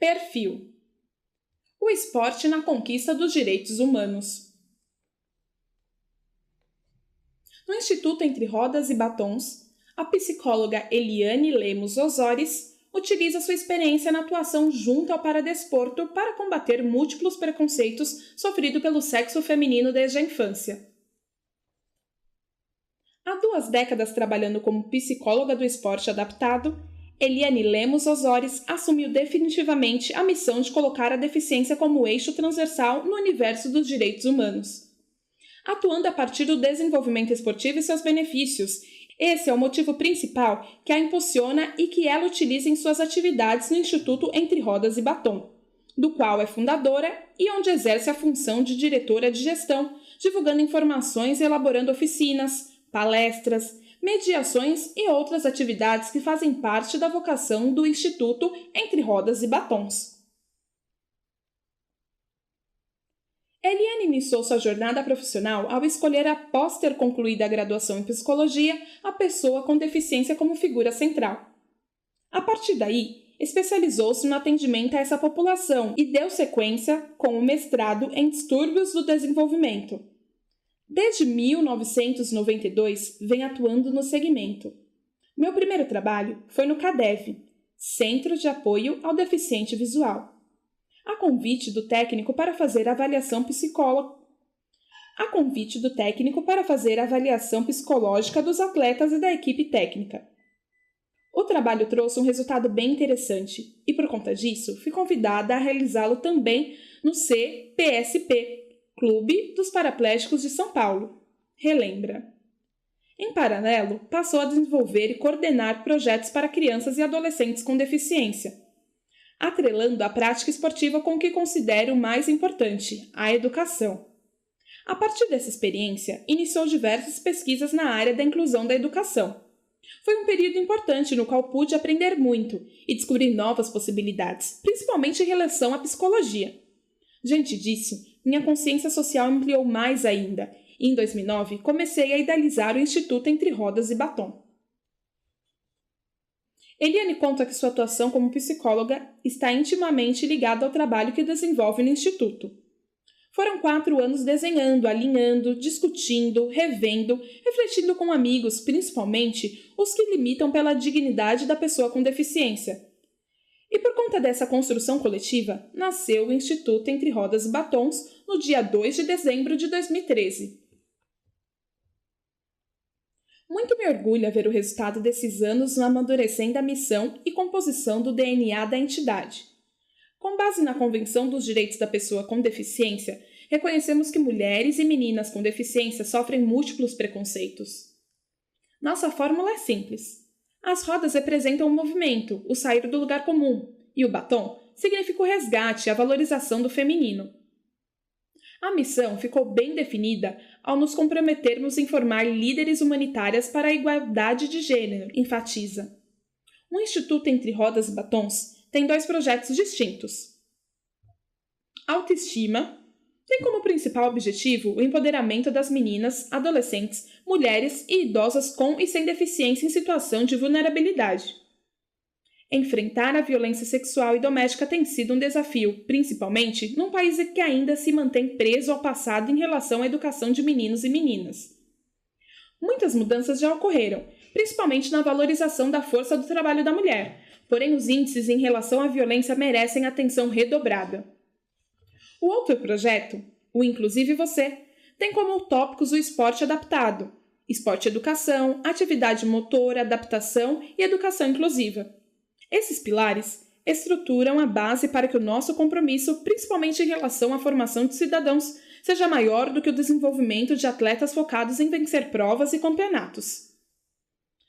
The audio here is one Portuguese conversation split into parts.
Perfil: o esporte na conquista dos direitos humanos. No Instituto Entre Rodas e Batons, a psicóloga Eliane Lemos Osóris utiliza sua experiência na atuação junto ao paradesporto para combater múltiplos preconceitos sofridos pelo sexo feminino desde a infância. Há 2 décadas trabalhando como psicóloga do esporte adaptado, Eliane Lemos Osóris assumiu definitivamente a missão de colocar a deficiência como eixo transversal no universo dos direitos humanos. Atuando a partir do desenvolvimento esportivo e seus benefícios, esse é o motivo principal que a impulsiona e que ela utiliza em suas atividades no Instituto Entre Rodas e Batom, do qual é fundadora e onde exerce a função de diretora de gestão, divulgando informações e elaborando oficinas, palestras, mediações e outras atividades que fazem parte da vocação do Instituto Entre Rodas e Batons. Eliane iniciou sua jornada profissional ao escolher, após ter concluído a graduação em psicologia, a pessoa com deficiência como figura central. A partir daí, especializou-se no atendimento a essa população e deu sequência com o mestrado em distúrbios do desenvolvimento. Desde 1992, vem atuando no segmento. Meu primeiro trabalho foi no CADEV, Centro de Apoio ao Deficiente Visual, a convite do técnico para fazer avaliação psicológica dos atletas e da equipe técnica. O trabalho trouxe um resultado bem interessante e, por conta disso, fui convidada a realizá-lo também no CPSP, Clube dos Paraplégicos de São Paulo. Relembra. Em paralelo, passou a desenvolver e coordenar projetos para crianças e adolescentes com deficiência, atrelando a prática esportiva com o que considero mais importante, a educação. A partir dessa experiência, iniciou diversas pesquisas na área da inclusão da educação. Foi um período importante no qual pude aprender muito e descobrir novas possibilidades, principalmente em relação à psicologia. Diante disso, minha consciência social ampliou mais ainda e, em 2009, comecei a idealizar o Instituto Entre Rodas e Batom. Eliane conta que sua atuação como psicóloga está intimamente ligada ao trabalho que desenvolve no Instituto. Foram 4 anos desenhando, alinhando, discutindo, revendo, refletindo com amigos, principalmente os que limitam pela dignidade da pessoa com deficiência. E por conta dessa construção coletiva, nasceu o Instituto Entre Rodas e Batons no dia 2 de dezembro de 2013. Muito me orgulha ver o resultado desses anos no amadurecendo a missão e composição do DNA da entidade. Com base na Convenção dos Direitos da Pessoa com Deficiência, reconhecemos que mulheres e meninas com deficiência sofrem múltiplos preconceitos. Nossa fórmula é simples. As rodas representam o movimento, o sair do lugar comum, e o batom significa o resgate e a valorização do feminino. A missão ficou bem definida ao nos comprometermos em formar líderes humanitárias para a igualdade de gênero, enfatiza. O Instituto Entre Rodas e Batons tem 2 projetos distintos. Autoestima tem como principal objetivo o empoderamento das meninas, adolescentes, mulheres e idosas com e sem deficiência em situação de vulnerabilidade. Enfrentar a violência sexual e doméstica tem sido um desafio, principalmente num país que ainda se mantém preso ao passado em relação à educação de meninos e meninas. Muitas mudanças já ocorreram, principalmente na valorização da força do trabalho da mulher, porém os índices em relação à violência merecem atenção redobrada. O outro projeto, o Inclusive Você, tem como tópicos o esporte adaptado, esporte educação, atividade motora, adaptação e educação inclusiva. Esses pilares estruturam a base para que o nosso compromisso, principalmente em relação à formação de cidadãos, seja maior do que o desenvolvimento de atletas focados em vencer provas e campeonatos.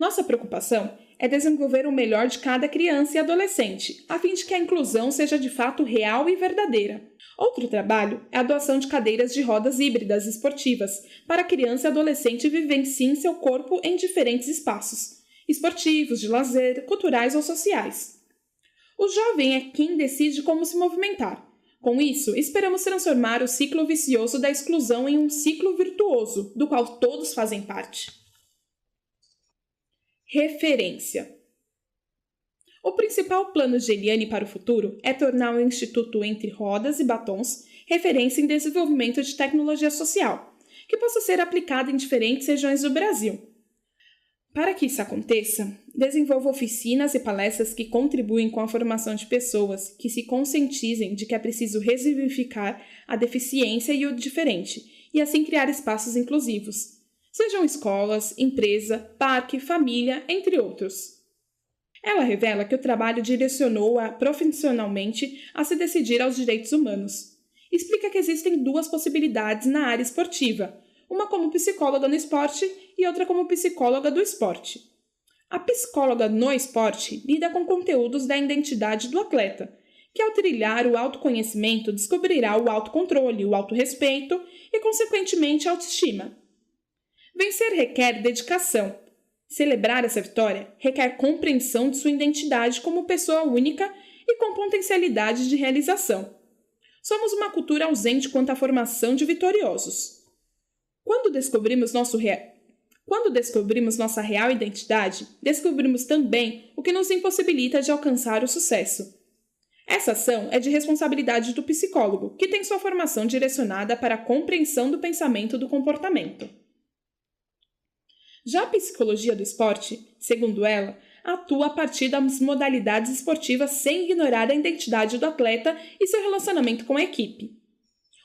Nossa preocupação é desenvolver o melhor de cada criança e adolescente, a fim de que a inclusão seja de fato real e verdadeira. Outro trabalho é a doação de cadeiras de rodas híbridas esportivas para criança e adolescente vivenciem seu corpo em diferentes espaços, esportivos, de lazer, culturais ou sociais. O jovem é quem decide como se movimentar. Com isso, esperamos transformar o ciclo vicioso da exclusão em um ciclo virtuoso, do qual todos fazem parte. Referência. O principal plano de Eliane para o futuro é tornar o Instituto Entre Rodas e Batons referência em desenvolvimento de tecnologia social, que possa ser aplicada em diferentes regiões do Brasil. Para que isso aconteça, desenvolva oficinas e palestras que contribuem com a formação de pessoas que se conscientizem de que é preciso ressignificar a deficiência e o diferente, e assim criar espaços inclusivos, sejam escolas, empresa, parque, família, entre outros. Ela revela que o trabalho direcionou-a profissionalmente a se decidir aos direitos humanos. Explica que existem duas possibilidades na área esportiva, uma como psicóloga no esporte e outra como psicóloga do esporte. A psicóloga no esporte lida com conteúdos da identidade do atleta, que ao trilhar o autoconhecimento descobrirá o autocontrole, o autorrespeito e, consequentemente, a autoestima. Vencer requer dedicação. Celebrar essa vitória requer compreensão de sua identidade como pessoa única e com potencialidade de realização. Somos uma cultura ausente quanto à formação de vitoriosos. Quando descobrimos nossa real identidade, descobrimos também o que nos impossibilita de alcançar o sucesso. Essa ação é de responsabilidade do psicólogo, que tem sua formação direcionada para a compreensão do pensamento e do comportamento. Já a psicologia do esporte, segundo ela, atua a partir das modalidades esportivas sem ignorar a identidade do atleta e seu relacionamento com a equipe.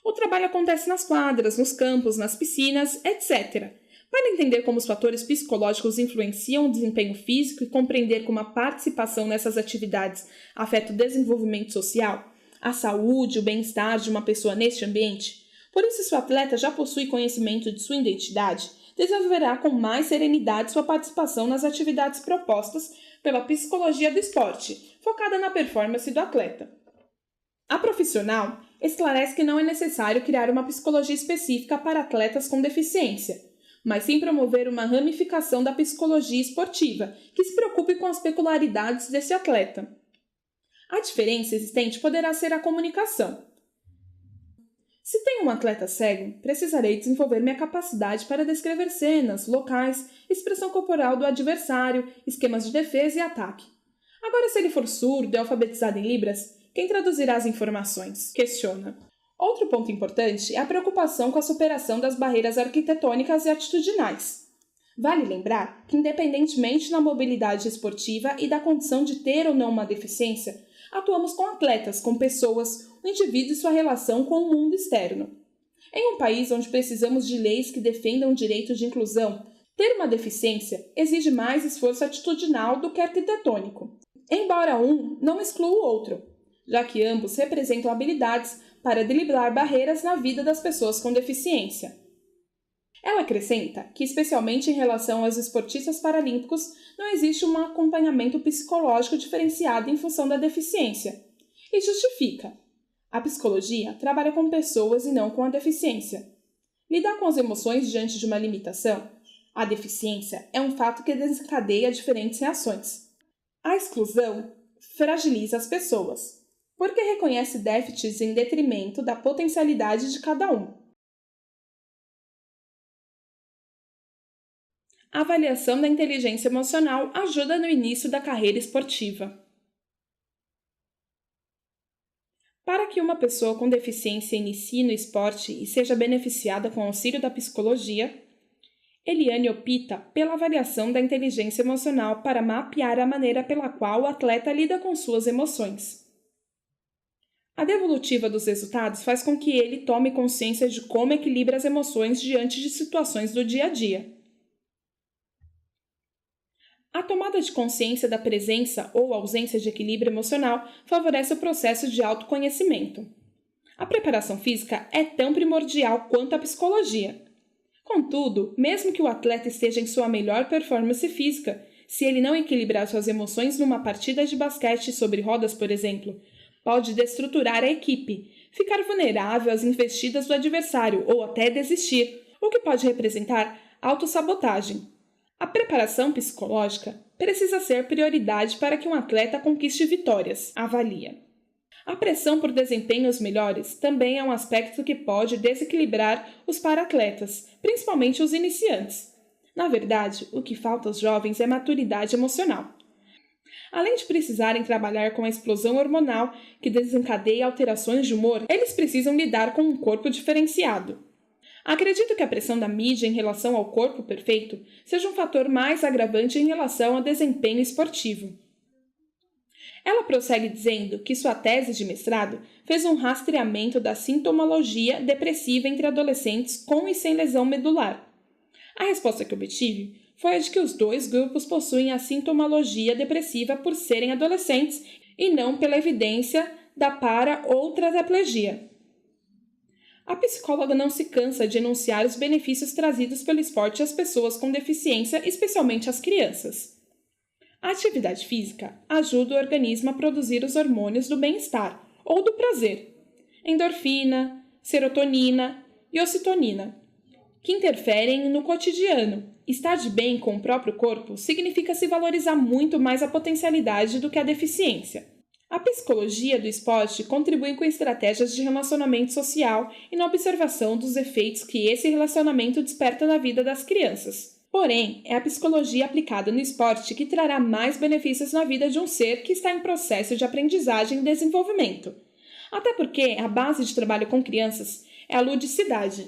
O trabalho acontece nas quadras, nos campos, nas piscinas, etc. Para entender como os fatores psicológicos influenciam o desempenho físico e compreender como a participação nessas atividades afeta o desenvolvimento social, a saúde e o bem-estar de uma pessoa neste ambiente, por isso se o atleta já possui conhecimento de sua identidade, desenvolverá com mais serenidade sua participação nas atividades propostas pela psicologia do esporte, focada na performance do atleta. A profissional esclarece que não é necessário criar uma psicologia específica para atletas com deficiência, mas sim promover uma ramificação da psicologia esportiva que se preocupe com as peculiaridades desse atleta. A diferença existente poderá ser a comunicação. Se tenho um atleta cego, precisarei desenvolver minha capacidade para descrever cenas, locais, expressão corporal do adversário, esquemas de defesa e ataque. Agora, se ele for surdo e alfabetizado em Libras, quem traduzirá as informações? Questiona. Outro ponto importante é a preocupação com a superação das barreiras arquitetônicas e atitudinais. Vale lembrar que, independentemente da mobilidade esportiva e da condição de ter ou não uma deficiência, atuamos com atletas, com pessoas, o indivíduo e sua relação com o mundo externo. Em um país onde precisamos de leis que defendam o direito de inclusão, ter uma deficiência exige mais esforço atitudinal do que arquitetônico, embora um não exclua o outro, já que ambos representam habilidades para driblar barreiras na vida das pessoas com deficiência. Ela acrescenta que, especialmente em relação aos esportistas paralímpicos, não existe um acompanhamento psicológico diferenciado em função da deficiência. E justifica. A psicologia trabalha com pessoas e não com a deficiência. Lidar com as emoções diante de uma limitação, a deficiência, é um fato que desencadeia diferentes reações. A exclusão fragiliza as pessoas, porque reconhece déficits em detrimento da potencialidade de cada um. A avaliação da inteligência emocional ajuda no início da carreira esportiva. Para que uma pessoa com deficiência inicie no esporte e seja beneficiada com o auxílio da psicologia, Eliane opta pela avaliação da inteligência emocional para mapear a maneira pela qual o atleta lida com suas emoções. A devolutiva dos resultados faz com que ele tome consciência de como equilibra as emoções diante de situações do dia a dia. A tomada de consciência da presença ou ausência de equilíbrio emocional favorece o processo de autoconhecimento. A preparação física é tão primordial quanto a psicologia. Contudo, mesmo que o atleta esteja em sua melhor performance física, se ele não equilibrar suas emoções numa partida de basquete sobre rodas, por exemplo, pode destruturar a equipe, ficar vulnerável às investidas do adversário ou até desistir, o que pode representar autossabotagem. A preparação psicológica precisa ser prioridade para que um atleta conquiste vitórias, avalia. A pressão por desempenhos melhores também é um aspecto que pode desequilibrar os para-atletas, principalmente os iniciantes. Na verdade, o que falta aos jovens é maturidade emocional. Além de precisarem trabalhar com a explosão hormonal que desencadeia alterações de humor, eles precisam lidar com um corpo diferenciado. Acredito que a pressão da mídia em relação ao corpo perfeito seja um fator mais agravante em relação ao desempenho esportivo. Ela prossegue dizendo que sua tese de mestrado fez um rastreamento da sintomologia depressiva entre adolescentes com e sem lesão medular. A resposta que obtive foi a de que os dois grupos possuem a sintomologia depressiva por serem adolescentes e não pela evidência da para ou tetraplegia. A psicóloga não se cansa de enunciar os benefícios trazidos pelo esporte às pessoas com deficiência, especialmente às crianças. A atividade física ajuda o organismo a produzir os hormônios do bem-estar ou do prazer, endorfina, serotonina e ocitocina, que interferem no cotidiano. Estar de bem com o próprio corpo significa se valorizar muito mais a potencialidade do que a deficiência. A psicologia do esporte contribui com estratégias de relacionamento social e na observação dos efeitos que esse relacionamento desperta na vida das crianças. Porém, é a psicologia aplicada no esporte que trará mais benefícios na vida de um ser que está em processo de aprendizagem e desenvolvimento. Até porque a base de trabalho com crianças é a ludicidade.